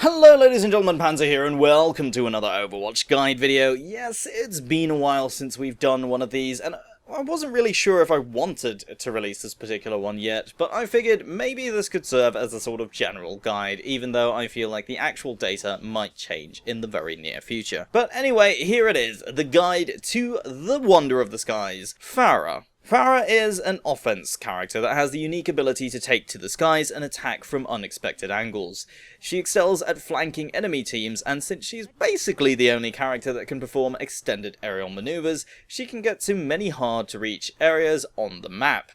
Hello ladies and gentlemen, Panzer here, and welcome to another Overwatch guide video. Yes, it's been a while since we've done one of these, and I wasn't really sure if I wanted to release this particular one yet, but I figured maybe this could serve as a sort of general guide, even though I feel like the actual data might change in the very near future. But anyway, here it is, the guide to the wonder of the skies, Pharah. Pharah is an offense character that has the unique ability to take to the skies and attack from unexpected angles. She excels at flanking enemy teams, and since she's basically the only character that can perform extended aerial maneuvers, she can get to many hard to reach areas on the map.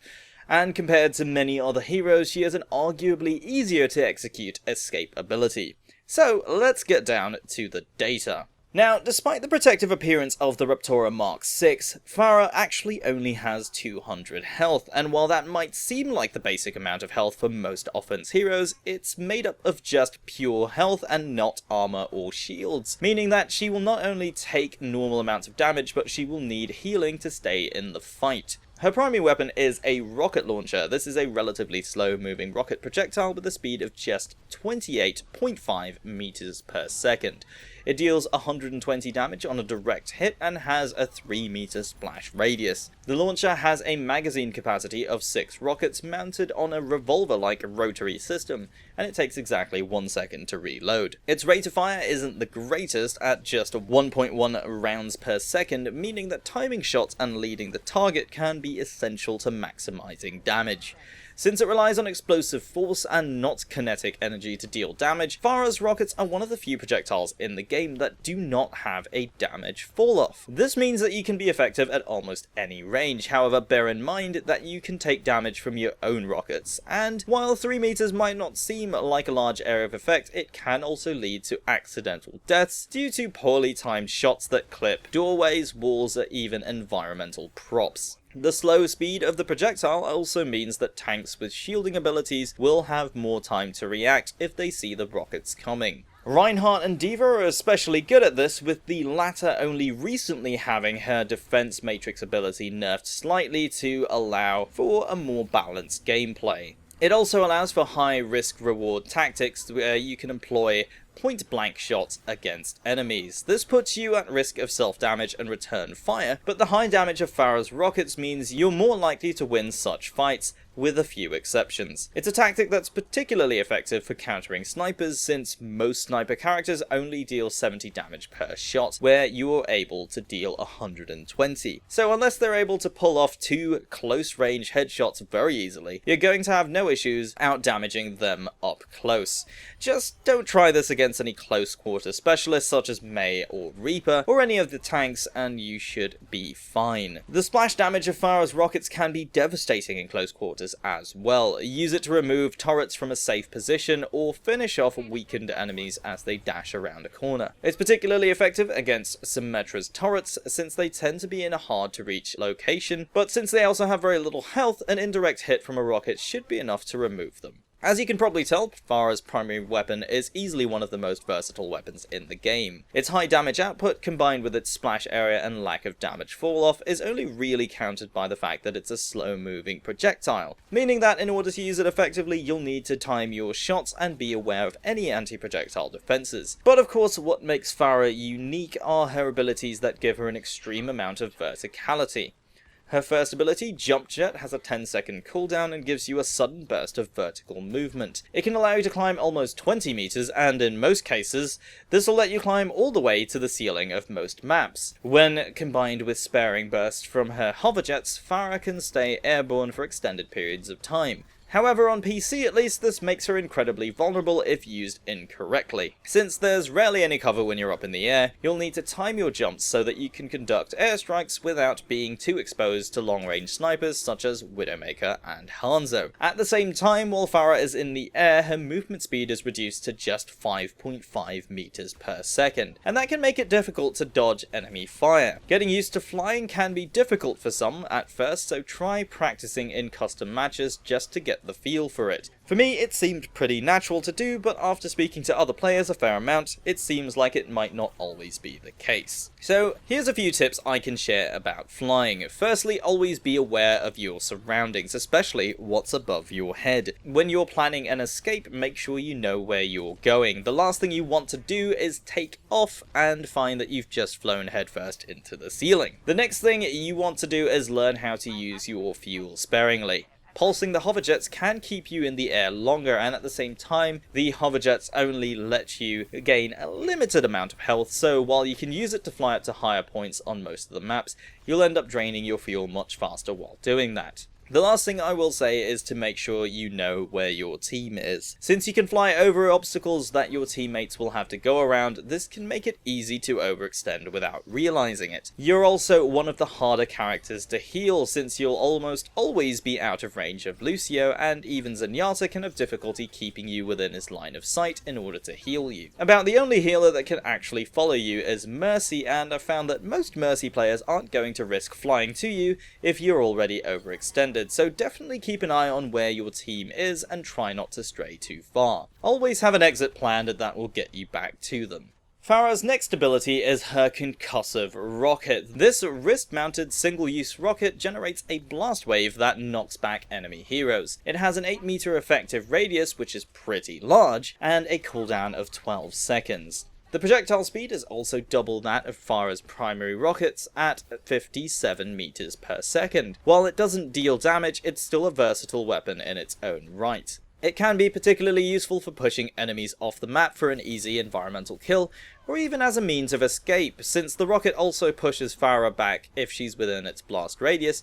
And compared to many other heroes, she has an arguably easier to execute escape ability. So let's get down to the data. Now, despite the protective appearance of the Raptora Mark 6, Pharah actually only has 200 health, and while that might seem like the basic amount of health for most offense heroes, it's made up of just pure health and not armor or shields, meaning that she will not only take normal amounts of damage, but she will need healing to stay in the fight. Her primary weapon is a rocket launcher. This is a relatively slow-moving rocket projectile with a speed of just 28.5 meters per second. It deals 120 damage on a direct hit and has a 3-meter splash radius. The launcher has a magazine capacity of 6 rockets mounted on a revolver-like rotary system, and it takes exactly 1 second to reload. Its rate of fire isn't the greatest at just 1.1 rounds per second, meaning that timing shots and leading the target can be essential to maximizing damage. Since it relies on explosive force and not kinetic energy to deal damage, Pharah's rockets are one of the few projectiles in the game that do not have a damage fall-off. This means that you can be effective at almost any range, however bear in mind that you can take damage from your own rockets, and while 3 meters might not seem like a large area of effect, it can also lead to accidental deaths due to poorly timed shots that clip doorways, walls, or even environmental props. The slow speed of the projectile also means that tanks with shielding abilities will have more time to react if they see the rockets coming. Reinhardt and D.Va are especially good at this, with the latter only recently having her defense matrix ability nerfed slightly to allow for a more balanced gameplay. It also allows for high risk-reward tactics where you can employ point-blank shots against enemies. This puts you at risk of self-damage and return fire, but the high damage of Pharah's rockets means you're more likely to win such fights, with a few exceptions. It's a tactic that's particularly effective for countering snipers, since most sniper characters only deal 70 damage per shot, where you're able to deal 120. So unless they're able to pull off 2 close-range headshots very easily, you're going to have no issues out-damaging them up close. Just don't try this against any close-quarter specialists such as Mei or Reaper, or any of the tanks, and you should be fine. The splash damage of Pharah's rockets can be devastating in close quarters as well. Use it to remove turrets from a safe position or finish off weakened enemies as they dash around a corner. It's particularly effective against Symmetra's turrets since they tend to be in a hard to reach location, but since they also have very little health, an indirect hit from a rocket should be enough to remove them. As you can probably tell, Pharah's primary weapon is easily one of the most versatile weapons in the game. Its high damage output, combined with its splash area and lack of damage fall-off, is only really countered by the fact that it's a slow-moving projectile, meaning that in order to use it effectively, you'll need to time your shots and be aware of any anti-projectile defenses. But of course, what makes Pharah unique are her abilities that give her an extreme amount of verticality. Her first ability, Jump Jet, has a 10-second cooldown and gives you a sudden burst of vertical movement. It can allow you to climb almost 20 meters, and in most cases, this will let you climb all the way to the ceiling of most maps. When combined with sparing burst from her hoverjets, Pharah can stay airborne for extended periods of time. However, on PC at least, this makes her incredibly vulnerable if used incorrectly. Since there's rarely any cover when you're up in the air, you'll need to time your jumps so that you can conduct airstrikes without being too exposed to long-range snipers such as Widowmaker and Hanzo. At the same time, while Pharah is in the air, her movement speed is reduced to just 5.5 meters per second, and that can make it difficult to dodge enemy fire. Getting used to flying can be difficult for some at first, so try practicing in custom matches just to get get the feel for it. For me, it seemed pretty natural to do, but after speaking to other players a fair amount, it seems like it might not always be the case. So, here's a few tips I can share about flying. Firstly, always be aware of your surroundings, especially what's above your head. When you're planning an escape, make sure you know where you're going. The last thing you want to do is take off and find that you've just flown headfirst into the ceiling. The next thing you want to do is learn how to use your fuel sparingly. Pulsing the hoverjets can keep you in the air longer, and at the same time, the hoverjets only let you gain a limited amount of health, so while you can use it to fly up to higher points on most of the maps, you'll end up draining your fuel much faster while doing that. The last thing I will say is to make sure you know where your team is. Since you can fly over obstacles that your teammates will have to go around, this can make it easy to overextend without realizing it. You're also one of the harder characters to heal, since you'll almost always be out of range of Lucio, and even Zenyatta can have difficulty keeping you within his line of sight in order to heal you. About the only healer that can actually follow you is Mercy, and I've found that most Mercy players aren't going to risk flying to you if you're already overextended. So definitely keep an eye on where your team is and try not to stray too far. Always have an exit planned that will get you back to them. Pharah's next ability is her concussive rocket. This wrist-mounted single-use rocket generates a blast wave that knocks back enemy heroes. It has an 8-meter effective radius, which is pretty large, and a cooldown of 12 seconds. The projectile speed is also double that of Pharah's primary rockets at 57 meters per second. While it doesn't deal damage, it's still a versatile weapon in its own right. It can be particularly useful for pushing enemies off the map for an easy environmental kill, or even as a means of escape. Since the rocket also pushes Pharah back if she's within its blast radius,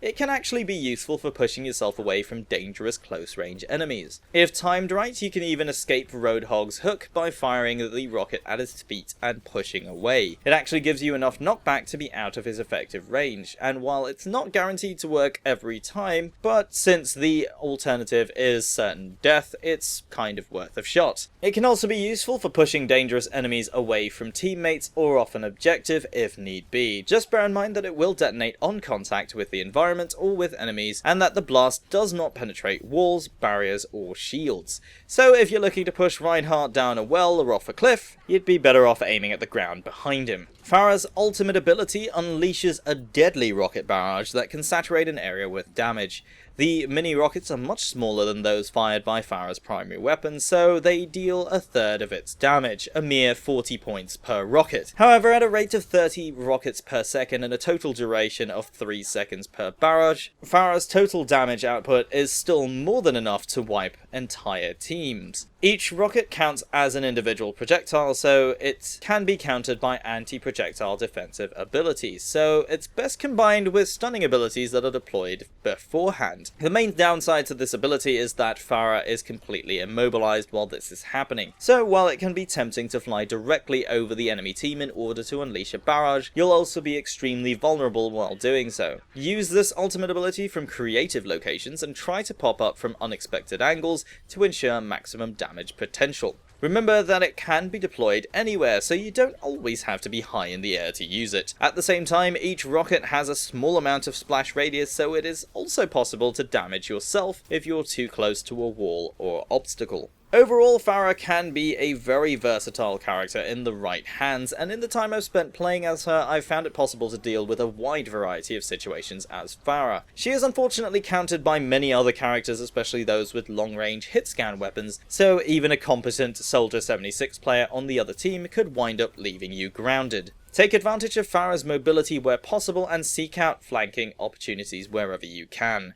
it can actually be useful for pushing yourself away from dangerous close-range enemies. If timed right, you can even escape Roadhog's hook by firing the rocket at his feet and pushing away. It actually gives you enough knockback to be out of his effective range, and while it's not guaranteed to work every time, but since the alternative is certain death, it's kind of worth a shot. It can also be useful for pushing dangerous enemies away from teammates or off an objective if need be. Just bear in mind that it will detonate on contact with the environment or with enemies, and that the blast does not penetrate walls, barriers, or shields. So if you're looking to push Reinhardt down a well or off a cliff, you'd be better off aiming at the ground behind him. Pharah's ultimate ability unleashes a deadly rocket barrage that can saturate an area with damage. The mini rockets are much smaller than those fired by Pharah's primary weapon, so they deal a third of its damage, a mere 40 points per rocket. However, at a rate of 30 rockets per second and a total duration of 3 seconds per barrage, Pharah's total damage output is still more than enough to wipe entire teams. Each rocket counts as an individual projectile, so it can be countered by anti-projectile defensive abilities, so it's best combined with stunning abilities that are deployed beforehand. The main downside to this ability is that Pharah is completely immobilized while this is happening, so while it can be tempting to fly directly over the enemy team in order to unleash a barrage, you'll also be extremely vulnerable while doing so. Use this ultimate ability from creative locations and try to pop up from unexpected angles to ensure maximum damage potential. Remember that it can be deployed anywhere, so you don't always have to be high in the air to use it. At the same time, each rocket has a small amount of splash radius, so it is also possible to damage yourself if you're too close to a wall or obstacle. Overall, Pharah can be a very versatile character in the right hands, and in the time I've spent playing as her, I've found it possible to deal with a wide variety of situations as Pharah. She is unfortunately countered by many other characters, especially those with long-range hit-scan weapons, so even a competent Soldier 76 player on the other team could wind up leaving you grounded. Take advantage of Pharah's mobility where possible and seek out flanking opportunities wherever you can.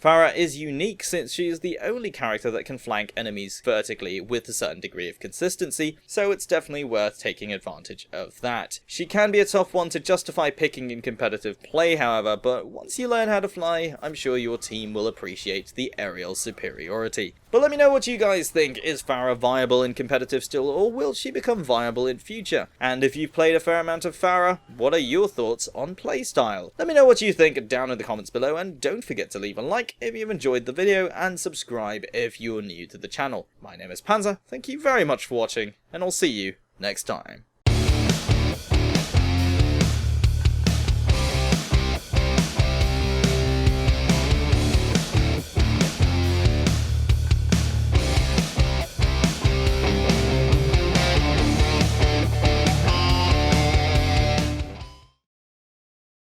Pharah is unique since she is the only character that can flank enemies vertically with a certain degree of consistency, so it's definitely worth taking advantage of that. She can be a tough one to justify picking in competitive play, however, but once you learn how to fly, I'm sure your team will appreciate the aerial superiority. But let me know what you guys think. Is Pharah viable in competitive still, or will she become viable in future? And if you've played a fair amount of Pharah, what are your thoughts on playstyle? Let me know what you think down in the comments below, and don't forget to leave a like if you've enjoyed the video, and subscribe if you're new to the channel. My name is Panzer, thank you very much for watching, and I'll see you next time.